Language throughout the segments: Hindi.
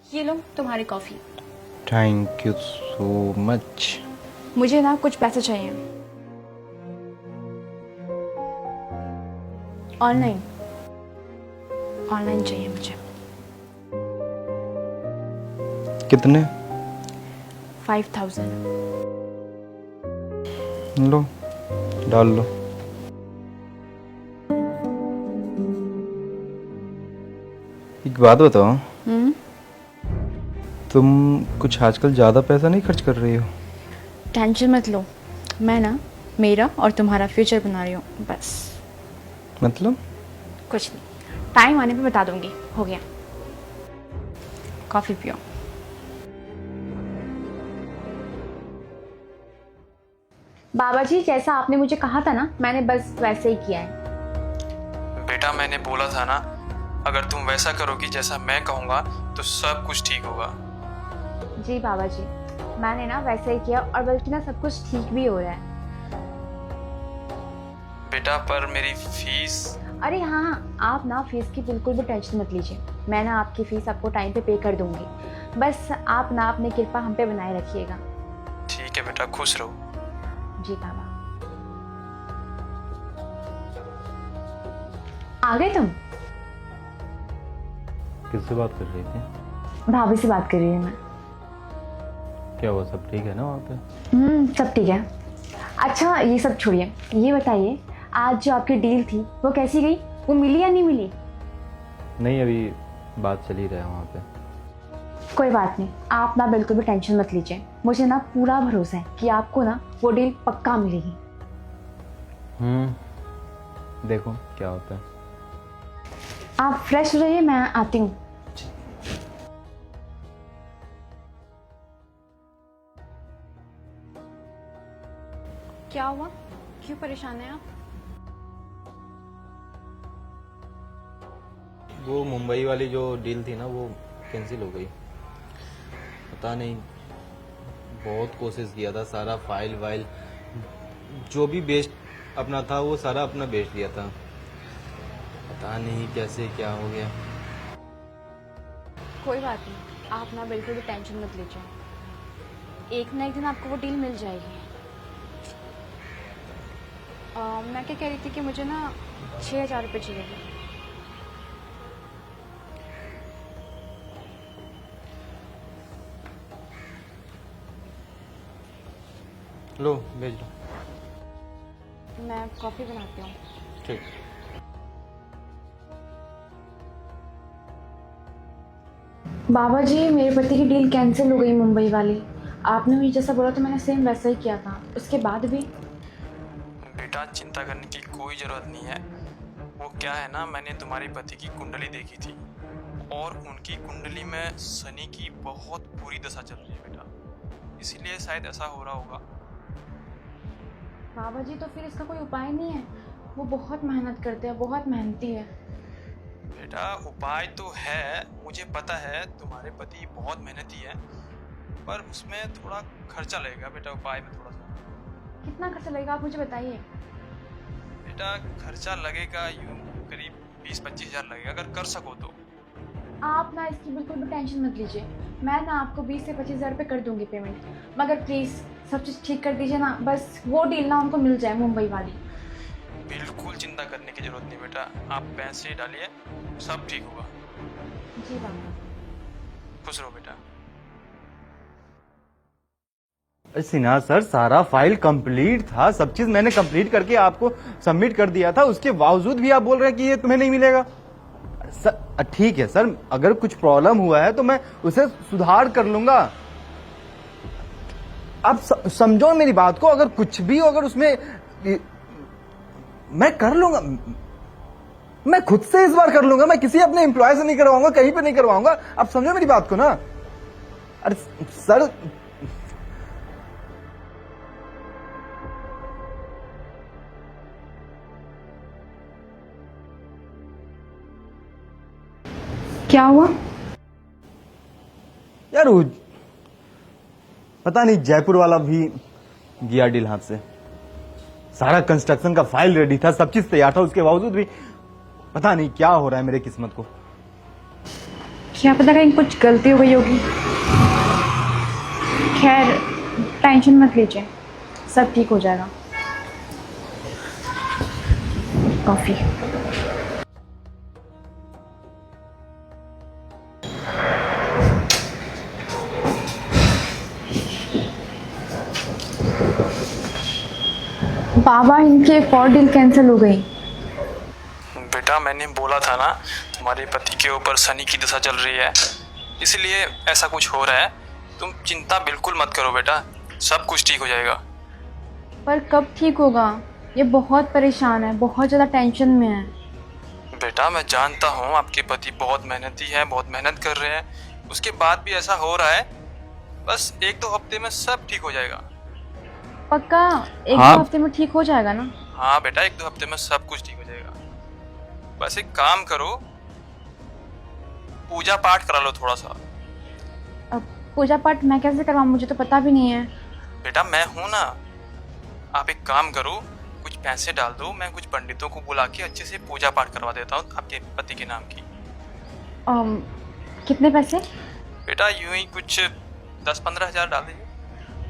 ये लो तुम्हारी coffee. Thank you so much. मुझे ना कुछ पैसे चाहिए। ऑनलाइन ऑनलाइन चाहिए मुझे। कितने? 5000। लो, डाल लो। एक बात बताओ, तुम कुछ आजकल ज़्यादा पैसा नहीं खर्च कर रही हो? टेंशन मत लो, मैं ना मेरा और तुम्हारा फ्यूचर बना रही हूँ बस। मतलब? कुछ नहीं, टाइम आने पे बता दूंगी। हो गया, कॉफ़ी पियो। बाबा जी, जैसा आपने मुझे कहा था ना, मैंने बस वैसे ही किया है। बेटा मैंने बोला था ना, अगर तुम वैसा करोगी जैसा मैं कहूँगा तो सब कुछ ठीक होगा। जी बाबा जी, मैंने ना वैसे ही किया और बल्कि ना सब कुछ ठीक भी हो रहा है। बेटा पर मेरी फीस। अरे हाँ हाँ, आप ना फीस की बिल्कुल भी टेंशन मत लीजिए। मैं ना आपकी फ़ीस आपको टाइम पे कर दूंगी। बस आप ना अपनी कृपा हम पे बनाए रखिएगा। ठीक है बेटा, खुश रहो। जी बाबा। आ गए तुम? किससे बात कर रही थी? भाभी से बात कर रही हूँ मैं। क्या हुआ, सब ठीक है ना वहाँ पे? सब ठीक है। अच्छा ये सब छोड़िए, ये बताइए आज जो आपकी डील थी वो कैसी गई? वो मिली या नहीं मिली? नहीं, अभी बात चल ही रहा है वहाँ पे। कोई बात नहीं, आप ना बिल्कुल भी टेंशन मत लीजिए। मुझे ना पूरा भरोसा है कि आपको ना वो डील पक्का मिलेगी। देखो क्या होता है। आप फ्रेश हो जाइए, मैं आती हूँ। क्या हुआ, क्यों परेशान हैं आप? वो मुंबई वाली जो डील थी ना, वो कैंसिल हो गई। पता नहीं, बहुत कोशिश किया था, सारा फाइल वाइल जो भी बेस्ट अपना था वो सारा अपना बेच दिया था। पता नहीं कैसे क्या हो गया। कोई बात नहीं, आप ना बिल्कुल भी टेंशन मत लीजिए। एक ना एक दिन आपको वो डील मिल जाएगी। मैं क्या कह रही थी कि मुझे ना 6000 रुपये चाहिए। लो, भेज दो। मैं कॉफ़ी बनाती हूँ। ठीक। बाबा जी, मेरे पति की डील कैंसिल हो गई मुंबई वाली। आपने मुझे जैसा बोला तो मैंने सेम वैसा ही किया था, उसके बाद भी। बेटा चिंता करने की कोई ज़रूरत नहीं है। वो क्या है ना, मैंने तुम्हारे पति की कुंडली देखी थी और उनकी कुंडली में शनि की बहुत बुरी दशा चल रही है बेटा, इसीलिए शायद ऐसा हो रहा होगा। बाबा जी, तो फिर इसका कोई उपाय नहीं है? वो बहुत मेहनत करते हैं, बहुत मेहनती है। बेटा उपाय तो है, मुझे पता है तुम्हारे पति बहुत मेहनती है, पर उसमें थोड़ा खर्चा लगेगा बेटा, उपाय में थोड़ा सा। कितना खर्चा लगेगा आप मुझे बताइए। बेटा खर्चा लगेगा यूँ करीब 20-25 हज़ार लगेगा, अगर कर सको तो। आप ना इसकी बिल्कुल भी टेंशन मत लीजिए। मैं ना आपको 20 से 25 हज़ार रुपये कर दूंगी पेमेंट, मगर प्लीज़ सब चीज़ ठीक कर दीजिए ना। बस वो डील ना उनको मिल जाए, मुंबई वाली। बिल्कुल चिंता करने की जरूरत नहीं बेटा, आप पैसे डालिए, सब ठीक होगा। जी बाबा। खुश रहो बेटा। सिन्हा सर, सारा फाइल कंप्लीट था, सब चीज मैंने कंप्लीट करके आपको सबमिट कर दिया था, उसके बावजूद भी आप बोल रहे हैं कि ये तुम्हें नहीं मिलेगा। सर ठीक है सर, अगर कुछ प्रॉब्लम हुआ है तो मैं उसे सुधार कर लूंगा। आप समझो मेरी बात को, अगर कुछ भी हो, अगर उसमें मैं कर लूंगा, मैं खुद से इस बार कर लूंगा, मैं किसी अपने एम्प्लॉय से नहीं करवाऊंगा, कहीं पे नहीं करवाऊंगा। आप समझो मेरी बात को ना। अरे सर, क्या हुआ? यार पता नहीं, जयपुर वाला भी गया डील हाथ से। सारा कंस्ट्रक्शन का फाइल रेडी था, सब चीज तैयार था, उसके बावजूद भी पता नहीं क्या हो रहा है मेरे किस्मत को। क्या पता कहीं कुछ गलती हो गई होगी। खैर टेंशन मत लीजिए, सब ठीक हो जाएगा। कॉफ़ी। बाबा, इनकी एक और डील कैंसिल हो गई। बेटा मैंने बोला था ना तुम्हारे पति के ऊपर शनि की दशा चल रही है, इसलिए ऐसा कुछ हो रहा है। तुम चिंता बिल्कुल मत करो बेटा, सब कुछ ठीक हो जाएगा। पर कब ठीक होगा? ये बहुत परेशान है, बहुत ज़्यादा टेंशन में है। बेटा मैं जानता हूँ आपके पति बहुत मेहनती हैं, बहुत मेहनत कर रहे हैं, उसके बाद भी ऐसा हो रहा है। बस 1-2 हफ्ते में सब ठीक हो जाएगा। पक्का? एक हाँ। दो हफ्ते में ठीक हो जाएगा ना? हाँ बेटा, 1-2 हफ्ते में सब कुछ ठीक हो जाएगा। बस एक काम करो, पूजा पाठ करा लो थोड़ा सा। अब पूजा पाठ मैं कैसे करवाऊँ? मुझे तो पता भी नहीं है। बेटा मैं हूं ना, आप एक काम करो, कुछ पैसे डाल दो, मैं कुछ पंडितों को बुला के अच्छे से पूजा पाठ करवा देता हूँ आपके पति के नाम की। कितने पैसे? बेटा यूं ही कुछ 10-15 हज़ार डाल दीजिए।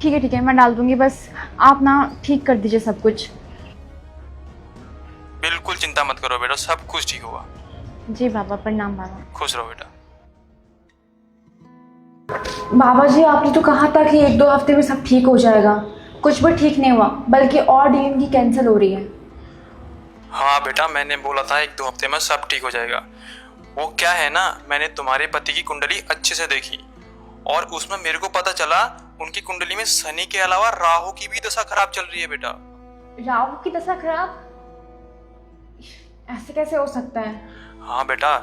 ठीक है मैं डाल दूंगी, बस आप ना ठीक कर दीजिए सब कुछ। बिल्कुल चिंता मत करो बेटा, सब कुछ ठीक होगा। जी बाबा, प्रणाम बाबा। खुश रहो बेटा। बाबा जी, आपने तो कहा था कि 1-2 हफ्ते में सब ठीक हो जाएगा, कुछ भी ठीक नहीं हुआ, बल्कि और डील इनकी कैंसिल हो रही है। हाँ बेटा, मैंने बोला था 1-2 हफ्ते में सब ठीक हो जाएगा। वो क्या है ना, मैंने तुम्हारे पति की कुंडली अच्छे से देखी और उसमें मेरे को पता चला उनकी कुंडली में शनि के अलावा राहु की भी दशा खराब चल रही है बेटा। राहु की दशा खराब? ऐसे कैसे हो सकता है? हाँ बेटा,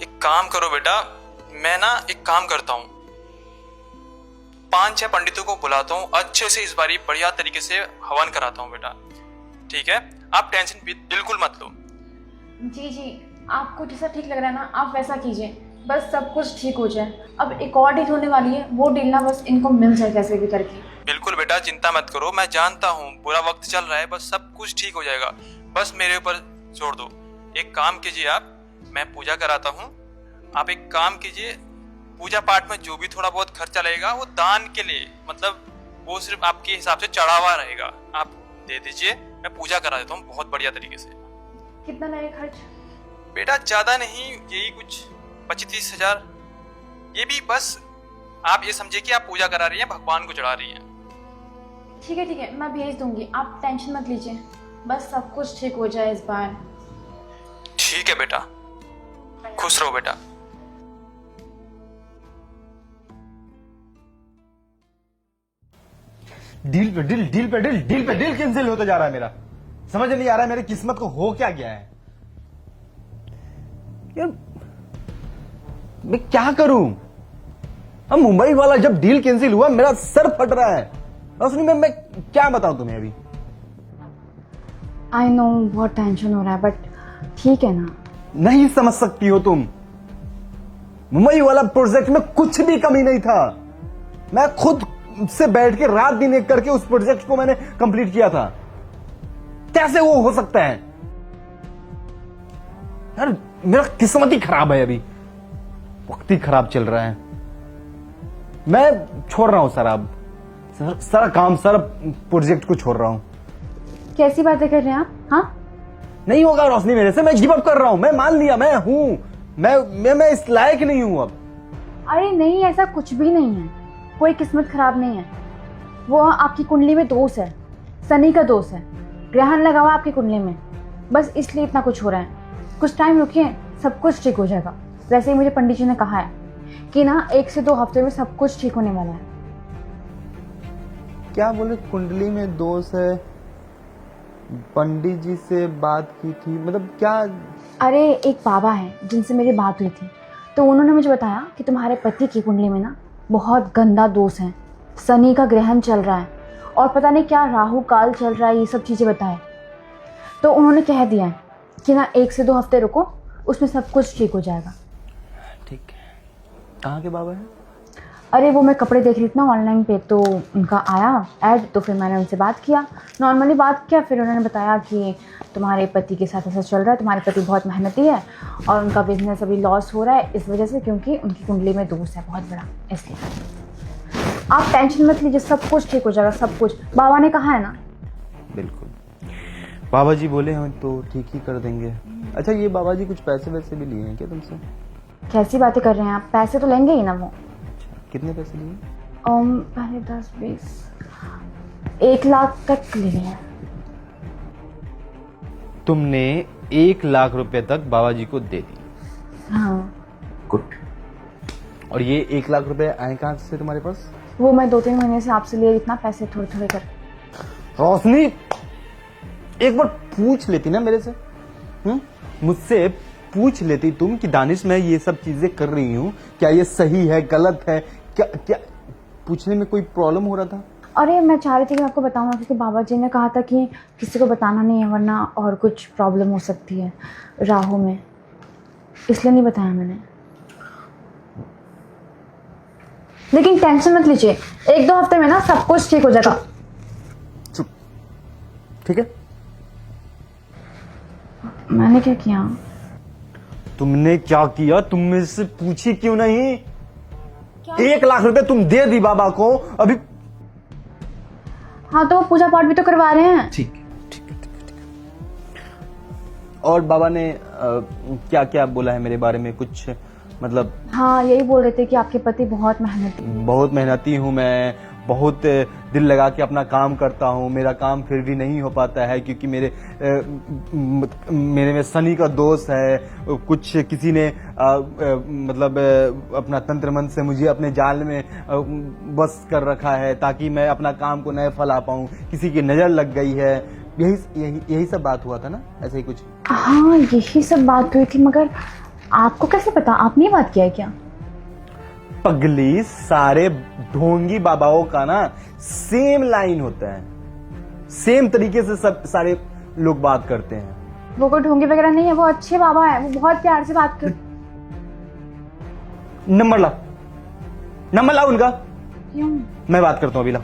एक काम करो बेटा, मैं ना एक काम करता हूँ, 5-6 पंडितों को बुलाता हूँ, अच्छे से इस बारी बढ़िया तरीके से हवन कराता हूँ बेटा। ठीक है, आप टेंशन बिल्कुल मत लो। जी, आपको जैसा ठीक लग रहा है ना, आप वैसा कीजिए, बस सब कुछ ठीक हो जाए। अब एक और डील होने वाली है, वो डील ना बस इनको मिल जाए कैसे भी करके। बिल्कुल बेटा, चिंता मत करो, मैं जानता हूँ बुरा वक्त चल रहा है, बस सब कुछ ठीक हो जाएगा। बस मेरे ऊपर छोड़ दो। एक काम कीजिए आप, मैं पूजा कराता हूँ, आप एक काम कीजिए, पूजा पाठ में जो भी थोड़ा बहुत खर्चा लगेगा वो दान के लिए, मतलब वो सिर्फ आपके हिसाब से चढ़ावा रहेगा, आप दे दीजिए, मैं पूजा करा देता हूँ बहुत बढ़िया तरीके से। कितना लगेगा खर्च? बेटा ज्यादा नहीं, यही कुछ 25-30 हज़ार। ये भी बस आप ये समझिए कि आप पूजा करा रही हैं, भगवान को चढ़ा रही हैं। ठीक है, मैं भेज दूंगी, आप टेंशन मत लीजिए, बस सब कुछ ठीक हो जाए इस बार। ठीक है बेटा, खुश रहो बेटा। डील कैंसिल होता जा रहा है मेरा। समझ नहीं आ रहा है मेरी किस्मत को हो क्या गया है यार। मैं क्या करूं? अब मुंबई वाला जब डील कैंसिल हुआ मेरा सर फट रहा है। असली में मैं क्या बताऊं तुम्हें अभी। आई नो बहुत टेंशन हो रहा है, बट ठीक है ना। नहीं समझ सकती हो तुम, मुंबई वाला प्रोजेक्ट में कुछ भी कमी नहीं था। मैं खुद से बैठ के रात दिन एक करके उस प्रोजेक्ट को मैंने कंप्लीट किया था। कैसे वो हो सकता है यार? मेरा किस्मत ही खराब है, अभी वक्त ही खराब चल रहा है। मैं छोड़ रहा हूं सारा काम, सारा प्रोजेक्ट को छोड़ रहा हूं। कैसी बातें कर रहे हैं आप? हाँ, नहीं होगा रोशनी मेरे से, मैं गिव अप कर रहा हूं। मैं मान लिया, मैं हूं, मैं इस लायक नहीं हूं अब। अरे नहीं, ऐसा कुछ भी नहीं है, कोई किस्मत खराब नहीं है। वो आपकी कुंडली में दोष है, शनि का दोष है, ग्रहण लगा हुआ आपकी कुंडली में, बस इसलिए इतना कुछ हो रहा है। कुछ टाइम रुकिए, सब कुछ ठीक हो जाएगा। वैसे ही मुझे पंडित जी ने कहा है कि ना 1 से 2 हफ्ते में सब कुछ ठीक होने वाला है। क्या बोले? कुंडली में दोष है? पंडित जी से बात की थी, मतलब क्या? अरे एक बाबा है जिनसे मेरी बात हुई थी, तो उन्होंने मुझे बताया कि तुम्हारे पति की कुंडली में ना बहुत गंदा दोष है, शनि का ग्रहण चल रहा है और पता नहीं क्या राहु काल चल रहा है, ये सब चीज़ें बताए। तो उन्होंने कह दिया है कि ना 1 से 2 हफ्ते रुको, उसमें सब कुछ ठीक हो जाएगा। ठीक है। कहाँ के बाबा है? अरे वो मैं कपड़े देख रही थी ना ऑनलाइन पे, तो उनका आया ऐड, तो फिर मैंने उनसे बात किया, नॉर्मली बात किया। फिर उन्होंने बताया कि तुम्हारे पति के साथ ऐसा चल रहा है, तुम्हारे पति बहुत मेहनती है और उनका बिजनेस अभी लॉस हो रहा है इस वजह से, क्योंकि उनकी कुंडली में दोष है बहुत बड़ा, इसलिए। आप टेंशन मत लीजिए, सब कुछ ठीक हो जाएगा, सब कुछ बाबा ने कहा है ना। बिल्कुल, बाबा जी बोले हैं तो ठीक ही कर देंगे। अच्छा, ये बाबा जी कुछ पैसे वैसे भी लिए हैं क्या तुमसे? कैसी बातें कर रहे हैं आप, पैसे तो लेंगे ही ना वो। कितने पैसे लिए? पहले 10-20 1 लाख तक ले लिया। तुमने 1 लाख रुपए तक बाबा जी को दे दी? हाँ। गुड। और ये 1 लाख रुपए आए कहाँ से तुम्हारे पास? वो मैं 2-3 महीने से आपसे लिए, इतना पैसे थोड़े थोड़े कर। रोशनी, एक बार पूछ लेती ना मेरे से, मुझसे पूछ लेती तुम कि दानिश मैं ये सब चीजें कर रही हूँ, क्या ये सही है गलत है, क्या क्या पूछने में कोई प्रॉब्लम हो रहा था? अरे मैं चाह रही थी कि आपको बताऊँ, क्योंकि बाबा जी ने कहा था कि किसी को बताना नहीं है वरना और कुछ प्रॉब्लम हो सकती है राहु में, इसलिए नहीं बताया मैंने। लेकिन टेंशन मत लीजिए, 1-2 हफ्ते में ना सब कुछ ठीक हो जाएगा। चुप, ठीक है? मैंने क्या किया? तुमने क्या किया? तुम मेरे से पूछी क्यों नहीं? 1 लाख रुपए तुम दे दी बाबा को अभी। हाँ, तो वो पूजा पाठ भी तो करवा रहे हैं। ठीक है। और बाबा ने क्या क्या बोला है मेरे बारे में, कुछ मतलब? हाँ, यही बोल रहे थे कि आपके पति बहुत मेहनती हूँ मैं, बहुत दिल लगा के अपना काम करता हूँ, मेरा काम फिर भी नहीं हो पाता है क्योंकि मेरे में शनि का दोष है। कुछ किसी ने मतलब अपना तंत्र मंत्र से मुझे अपने जाल में बस कर रखा है ताकि मैं अपना काम को न फैला पाऊँ, किसी की नज़र लग गई है। यही सब बात हुआ था ना, ऐसे ही कुछ? हाँ, यही सब बात हुई थी, मगर आपको कैसे पता? आपने बात किया है क्या? पगली, सारे ढोंगी बाबाओं का ना सेम लाइन होता है, सेम तरीके से सब सारे लोग बात करते हैं। वो कोई ढोंगी वगैरह नहीं है, वो अच्छे बाबा है, वो बहुत प्यार से बात कर। नंबर ला उनका। क्यों? मैं बात करता हूँ, अभी ला।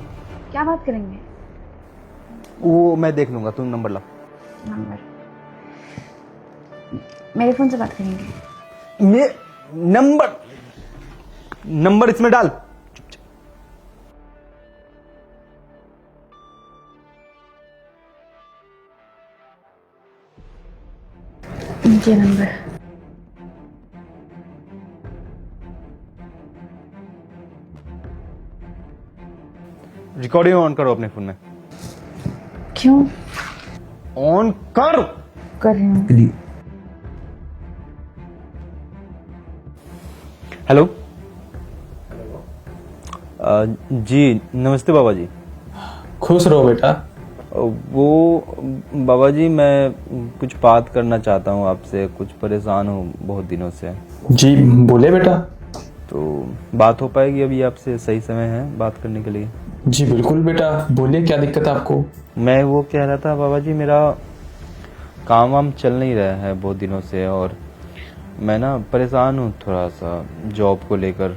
क्या बात करेंगे? वो मैं देख लूंगा, तुम नंबर ला। नंबर मेरे फोन से बात करेंगे? नंबर इसमें डाल। ये नंबर। रिकॉर्डिंग ऑन करो अपने फोन में। क्यों? ऑन कर रही हूँ। हेलो। जी नमस्ते बाबा जी। खुश रहो बेटा। वो बाबा जी, मैं कुछ बात करना चाहता हूँ आपसे, कुछ परेशान हूँ बहुत दिनों से। जी बोले बेटा। तो बात हो पाएगी अभी आपसे? सही समय है बात करने के लिए? जी बिल्कुल बेटा, बोलिए क्या दिक्कत है आपको? मैं वो कह रहा था बाबा जी, मेरा काम वाम चल नहीं रहा है बहुत दिनों से और मैं ना परेशान हूँ थोड़ा सा जॉब को लेकर।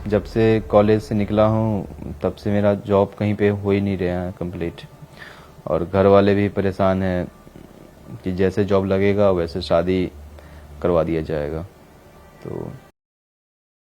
जब से कॉलेज से निकला हूँ तब से मेरा जॉब कहीं पे हो ही नहीं रहा है कंप्लीट, और घर वाले भी परेशान हैं कि जैसे जॉब लगेगा वैसे शादी करवा दिया जाएगा। तो